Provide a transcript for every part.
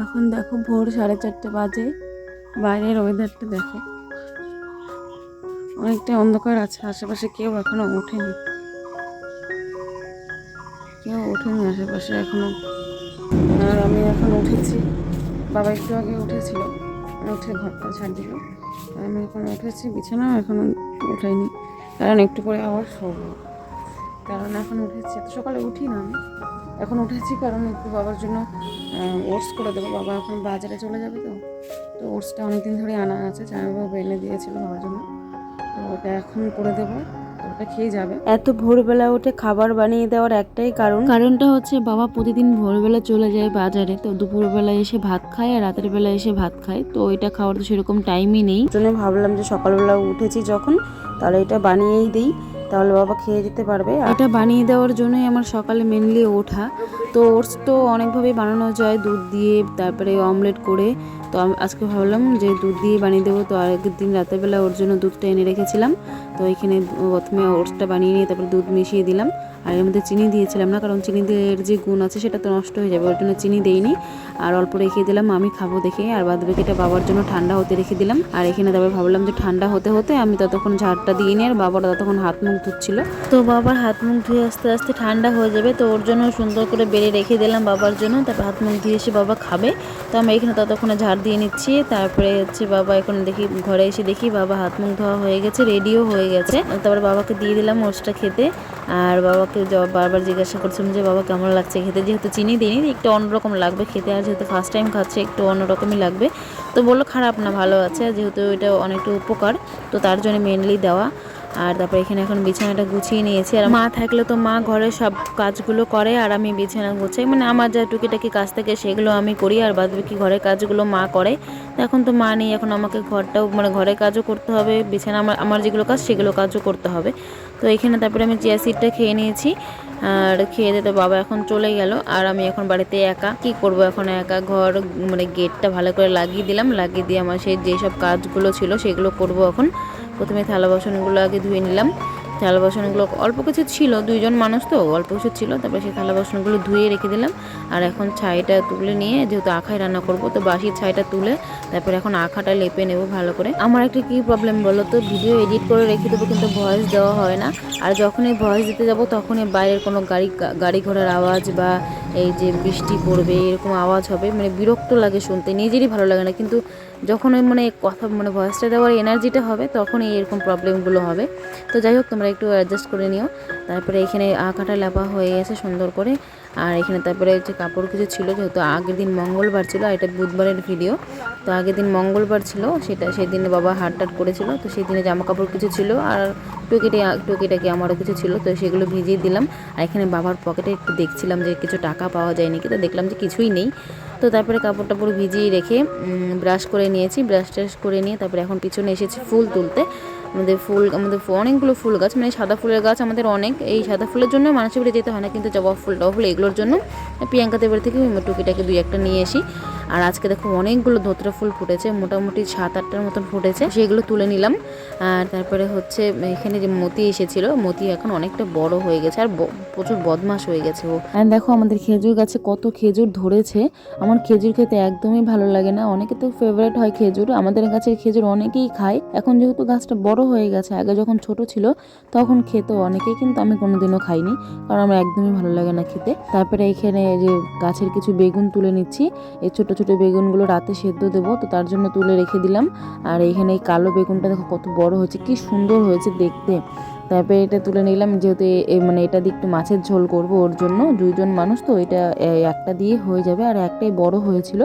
এখন দেখো ভোর 4:30 বাজে, বাইরের ওয়েদারটা দেখো, অনেকটা অন্ধকার আছে, আশেপাশে কেউ এখনো ওঠেনি, আশেপাশে এখনো। আর আমি এখন উঠেছি, বাবা একটু আগে উঠেছিল, উঠে ঘরটা ঝাড় দিল। আমি এখন উঠেছি, বিছানা এখনো উঠাইনি, কারণ একটু পরে আবার শোবো। কারণ এখন উঠেছি, এত সকালে উঠি না আমি, এখন উঠেছি কারণ একটু বাবার জন্য ওটস করে দেবো। বাবা এখন বাজারে চলে যাবে, তো ওটসটা অনেকদিন ধরে আনা আছে, জামাইবাবু এনে দিয়েছিল বাবার জন্য, তো ওটা এখন করে দেবো, তো ওটা খেয়ে যাবে। এত ভোরবেলা উঠে খাবার বানিয়ে দেওয়ার একটাই কারণটা হচ্ছে বাবা প্রতিদিন ভোরবেলা চলে যায় বাজারে, তো দুপুরবেলা এসে ভাত খায় আর রাতের বেলা এসে ভাত খায়, তো এটা খাওয়ার তো সেরকম টাইমই নেই। জন্য ভাবলাম যে সকালবেলা উঠেছি যখন, তাহলে এটা বানিয়েই দিই, তাহলে বাবা খেয়ে যেতে পারবে। এটা বানিয়ে দেওয়ার জন্যই আমার সকালে মেনলি ওঠা। তো ওটস তো অনেকভাবেই বানানো যায়, দুধ দিয়ে, তারপরে অমলেট করে। তো আজকে ভাবলাম যে দুধ দিয়ে বানিয়ে দেবো। তো আগের দিন রাতের বেলা ওর জন্য দুধটা এনে রেখেছিলাম, তো এখানে প্রথমে ওটসটা বানিয়ে নিয়ে তারপরে দুধ মিশিয়ে দিলাম। আর এর মধ্যে চিনি দিয়েছিলাম না, কারণ চিনি দিয়ে যে গুণ আছে সেটা তো নষ্ট হয়ে যাবে, ওর জন্য চিনি দেইনি। আর অল্প রেখে দিলাম আমি খাবো দেখে, আর বাদ বাকিটা বাবার জন্য ঠান্ডা হতে রেখে দিলাম। আর এখানে তারপরে ভাবলাম যে ঠান্ডা হতে হতে আমি ততক্ষণ ঝাড়টা দিয়ে নিই, আর বাবার ততক্ষণ হাত মুখ ধুচ্ছিল। তো বাবার হাত মুখ ধুয়ে আস্তে আস্তে ঠান্ডা হয়ে যাবে, তো ওর জন্য সুন্দর করে বেড়ে রেখে দিলাম বাবার জন্য। তারপর হাত মুখ ধুয়ে এসে বাবা খাবে, তো আমি এখানে ততক্ষণে ঝাড় দিয়ে নিচ্ছি। তারপরে হচ্ছে বাবা এখন দেখি, ঘরে এসে দেখি বাবা হাত মুখ ধোয়া হয়ে গেছে, রেডিও হয়ে গেছে। তারপরে বাবাকে দিয়ে দিলাম ওটসটা খেতে। আর বাবাকে বারবার জিজ্ঞাসা করছিলাম যে বাবা কেমন লাগছে খেতে, যেহেতু চিনি দিইনি, একটু অন্যরকম লাগবে খেতে, আর যেহেতু ফার্স্ট টাইম খাচ্ছে একটু অন্যরকমই লাগবে। তো বললো খারাপ না, ভালো আছে, যেহেতু এটা অনেকটা উপকার, তো তার জন্য মেনলি দেওয়া। আর তারপরে এখানে এখন বিছানাটা গুছিয়ে নিয়েছি। আর মা থাকলে তো মা ঘরে সব কাজগুলো করে, আর আমি বিছানা গুছাই, মানে আমার যা টুকিটাকি কাজ থাকে সেগুলো আমি করি, আর বাদ বাকি ঘরের কাজগুলো মা করে। তো এখন তো মা নেই, এখন আমাকে ঘরটাও, মানে ঘরের কাজও করতে হবে, বিছানা আমার যেগুলো কাজ সেগুলো কাজও করতে হবে। তো এখানে তারপরে আমি চিয়া সিডটা খেয়ে নিয়েছি, আর খেয়ে দিতে বাবা এখন চলে গেল। আর আমি এখন বাড়িতে একা, কি করব এখন একা, ঘর মানে গেটটা ভালো করে লাগিয়ে দিলাম, লাগিয়ে দিয়ে আমার সেই যেসব কাজগুলো ছিল সেগুলো করব এখন। প্রথমে থালা বাসনগুলো আগে ধুয়ে নিলাম, থালা বাসনগুলো অল্প কিছু ছিল, দুইজন মানুষ তো অল্প কিছু ছিল, তারপরে সেই থালা বাসনগুলো ধুয়ে রেখে দিলাম। আর এখন ছাইটা তুলে নিয়ে, যেহেতু আখায় রান্না করব, তো বাসির ছাইটা তুলে তারপরে এখন আখাটা লেপে নেব ভালো করে। আমার একটা কি প্রবলেম বলো তো, ভিডিও এডিট করে রেখে দেবো কিন্তু ভয়েস দেওয়া হয় না। আর যখনই ভয়েস দিতে যাব তখনই বাইরের কোনো গাড়ি ঘোড়ার আওয়াজ বা এই যে বৃষ্টি পড়বে এরকম আওয়াজ হবে, মানে বিরক্ত লাগে শুনতে, নিজেরই ভালো লাগে না। কিন্তু যখন ওই মানে কথা, মানে ভয়েসটা দেওয়ার এনার্জিটা হবে, তখনই এরকম প্রবলেমগুলো হবে। তো যাই হোক, তোমরা একটু অ্যাডজাস্ট করে নিও। তারপরে এখানে আঁকাটা লেপা হয়ে গেছে সুন্দর করে। আর এখানে তারপরে হচ্ছে কাপড় কিছু ছিল, যেহেতু আগের দিন মঙ্গলবার ছিল, আর এটা বুধবারের ভিডিও, তো আগের দিন মঙ্গলবার ছিল, সেই দিনে বাবা হাট টাট করেছিল, তো সেই দিনে জামা কাপড় কিছু ছিল, আর টুকিটাকি আমারও কিছু ছিল, তো সেগুলো ভিজিয়ে দিলাম। আর এখানে বাবার পকেটে একটু দেখছিলাম যে কিছু টাকা পাওয়া যায় নাকি, তো দেখলাম যে কিছুই নেই। তো তারপরে কাপড় টাপড় ভিজিয়ে রেখে ব্রাশ করে নিয়েছি, ব্রাশ ট্রাশ করে নিয়ে তারপরে এখন পিছনে এসেছি ফুল তুলতে। আমাদের অনেকগুলো ফুল গাছ, মানে সাদা ফুলের গাছ আমাদের অনেক, এই সাদা ফুলের জন্য মানুষের বাড়ি যেতে হয় না, কিন্তু জবা ফুল টবা ফুল এগুলোর জন্য প্রিয়াঙ্কাদের বাড়ি থেকে টুকিটাকে 2-1টা নিয়ে আসি। আর আজকে দেখো অনেকগুলো ধোত্রা ফুল ফুটেছে, মোটামুটি 7-8টার মতন ফুটেছে, সেগুলো তুলে নিলাম। আর তারপরে হচ্ছে এখানে যে মতি এসেছিল, মতি এখন অনেকটা বড় হয়ে গেছে, আর প্রচুর বদমাশ হয়ে গেছে ও। আর দেখো আমাদের খেজুর গাছে কত খেজুর ধরেছে। আমার খেজুর খেতে একদমই ভালো লাগে না, অনেকে তো ফেভারিট হয় খেজুর, আমাদের গাছের খেজুর অনেকেই খায়। এখন যেহেতু গাছটা বড় হয়ে গেছে, আগে যখন ছোট ছিল তখন খেতো অনেকেই, কিন্তু আমি কোনোদিনও খাইনি, কারণ আমার একদমই ভালো লাগে না খেতে। তারপরে এখানে যে গাছের কিছু বেগুন তুলে নিচ্ছি, এই ছোট ছোট বেগুনগুলো রাতে সেদ্ধ দেবো, তো তার জন্য তুলে রেখে দিলাম। আর এইখানে এই কালো বেগুনটা দেখো কত বড় হয়েছে, কি সুন্দর হয়েছে দেখতে। তারপরে এটা তুলে নিলাম, যেহেতু মানে এটা দিয়ে একটু মাছের ঝোল করব, ওর জন্য 2জন মানুষ তো, এটা একটা দিয়ে হয়ে যাবে, আর একটাই বড় হয়েছিল,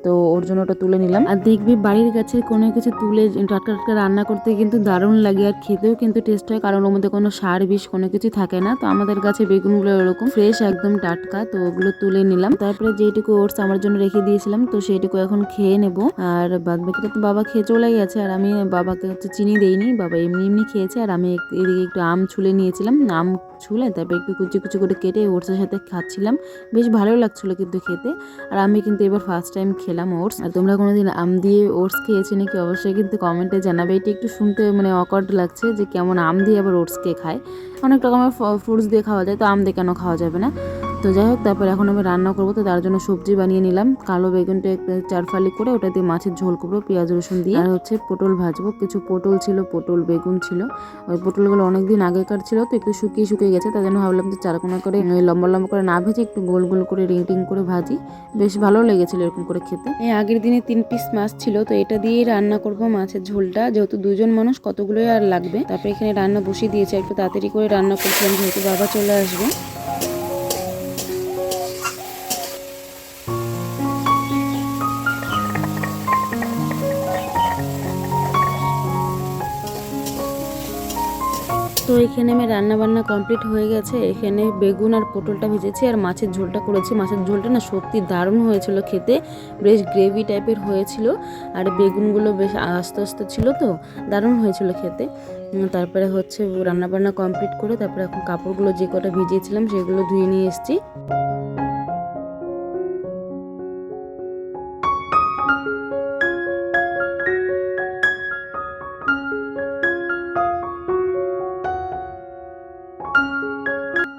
তো ওর জন্য ওটা তুলে নিলাম। আর দেখবি বাড়ির গাছের কোনো কিছু তুলে টাটকা টাটকা রান্না করতে কিন্তু দারুণ লাগে, আর খেতেও কিন্তু টেস্ট হয়, কারণ ওর মধ্যে কোনো সার বিষ কোনো কিছু থাকে না। তো আমাদের গাছে বেগুনগুলো এরকম ফ্রেশ, একদম টাটকা, তো ওগুলো তুলে নিলাম। তারপরে যেটুকু ওটস আমার জন্য রেখে দিয়েছিলাম, তো সেইটুকু এখন খেয়ে নেব। আর বাদ বাকিটা তো বাবা খেয়ে চলে গেছে, আর আমি বাবাকে হচ্ছে চিনি দেইনি, বাবা এমনি এমনি খেয়েছে। আর আমি এদিকে একটু আম ছুলে নিয়েছিলাম, আম ছুলে তারপরে একটু কুচি কুচি করে কেটে ওটসের সাথে খাচ্ছিলাম, বেশ ভালো লাগছিল কিন্তু খেতে। আর আমি কিন্তু এবার ফার্স্ট টাইম খেলাম ওটস। আর তোমরা কোনোদিন আম দিয়ে ওটস খেয়েছো নাকি অবশ্যই কিন্তু কমেন্টে জানাবে। এটা একটু শুনতে মানে অকওয়ার্ড লাগছে যে কেমন আম দিয়ে আবার ওটস কে খায়, অনেক রকমের ফ্রুটস দিয়ে খাওয়া যায়, তো আম দিয়ে কেন খাওয়া যাবে না। তো যাই হোক, তারপর এখন আমি রান্না করবো। তো তার জন্য সবজি বানিয়ে নিলাম, কালো বেগুনটা একটা 4 ফালি করে ওটা দিয়ে মাছের ঝোল করবো পেঁয়াজ রসুন দিয়ে। আর হচ্ছে পটল ভাজবো, কিছু পটল ছিল, পটল বেগুন ছিল। ওই পটলগুলো অনেকদিন আগেকার ছিল তো একটু শুকিয়ে গেছে, তার জন্য ভাবলাম যে চারকোনা করে লম্বা লম্বা করে না ভেজে একটু গোল গোল করে রিং রিং করে ভাজি, বেশ ভালো লেগেছিল এরকম করে খেতে। এই আগের দিনে 3 পিস মাছ ছিল, তো এটা দিয়েই রান্না করবো মাছের ঝোলটা, যেহেতু 2 জন মানুষ কতগুলোই আর লাগবে। তারপরে এখানে রান্না বসিয়ে দিয়েছে, একটু তাড়াতাড়ি করে রান্না করছিলাম যেহেতু বাবা চলে আসবে। তো এখানে আমি রান্না বান্না কমপ্লিট হয়ে গেছে। এখানে বেগুন আর পটলটা ভেজেছি আর মাছের ঝোলটা করেছি। মাছের ঝোলটা না সত্যি দারুণ হয়েছিল খেতে, বেশ গ্রেভি টাইপের হয়েছিল আর বেগুনগুলো বেশ আস্তে আস্তে ছিল, তো দারুণ হয়েছিল খেতে। তারপরে হচ্ছে রান্না বান্না কমপ্লিট করে তারপরে এখন কাপড়গুলো যে কটা ভিজিয়েছিলাম সেগুলো ধুয়ে নিয়ে এসেছি।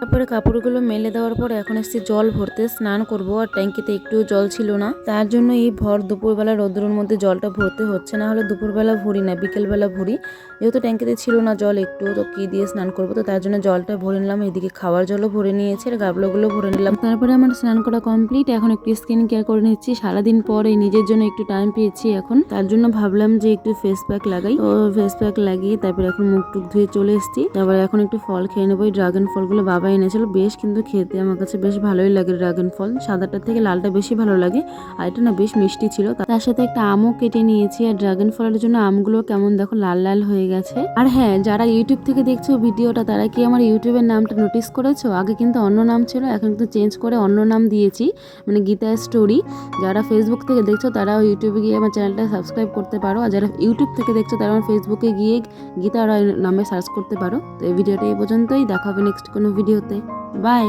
তারপরে কাপড়গুলো মেলে দেওয়ার পর এখন এসেছি জল ভরতে, স্নান করব। আর ট্যাঙ্কিতে একটু জল ছিল না, তার জন্য এই ভর দুপুরবেলা রোদ্রের মধ্যে জলটা ভরতে হচ্ছে, না হলে দুপুরবেলা ভরি না, বিকেলবেলা ভরি। যেহেতু ট্যাঙ্কিতে ছিল না জল একটু, তো কি দিয়ে স্নান করবো, তো তার জন্য জলটা ভরে নিলাম। এদিকে খাওয়ার জলও ভরে নিয়েছি আর গাবলাগুলো ভরে নিলাম। তারপরে আমার স্নান করা কমপ্লিট, এখন একটু স্কিন কেয়ার করে নিচ্ছি। সারাদিন পরে নিজের জন্য একটু টাইম পেয়েছি এখন, তার জন্য ভাবলাম যে একটু ফেস প্যাক লাগাই। তো ফেস প্যাক লাগিয়ে তারপরে এখন মুখ টুক ধুয়ে চলে এসেছি। তারপরে এখন একটু ফল খেয়ে নেবো। ড্রাগন ফলগুলো বাবা এনেছিল, বেশ কিন্তু খেতে আমার কাছে বেশ ভালোই লাগে ড্রাগন ফল, সাদাটার থেকে লালটা বেশি ভালো লাগে। আর এটা না বেশ মিষ্টি ছিল। তার সাথে একটা আমও কেটে নিয়েছি। আর ড্রাগন ফলের জন্য আমগুলো কেমন দেখো লাল লাল হয়ে গেছে। আর হ্যাঁ, যারা ইউটিউব থেকে দেখছো ভিডিওটা, তারা কি আমার ইউটিউবের নামটা নোটিস করেছো? আগে কিন্তু অন্য নাম ছিল, এখন কিন্তু চেঞ্জ করে অন্য নাম দিয়েছি, মানে গীতা স্টোরি। যারা ফেসবুক থেকে দেখছো তারা ইউটিউবে গিয়ে আমার চ্যানেলটা সাবস্ক্রাইব করতে পারো, আর যারা ইউটিউব থেকে দেখছো তারা আমার ফেসবুকে গিয়ে গীতা নামে সার্চ করতে পারো। তো এই ভিডিওটা এই পর্যন্তই, দেখা হবে নেক্সট কোনো ভিডিওতে। বাই।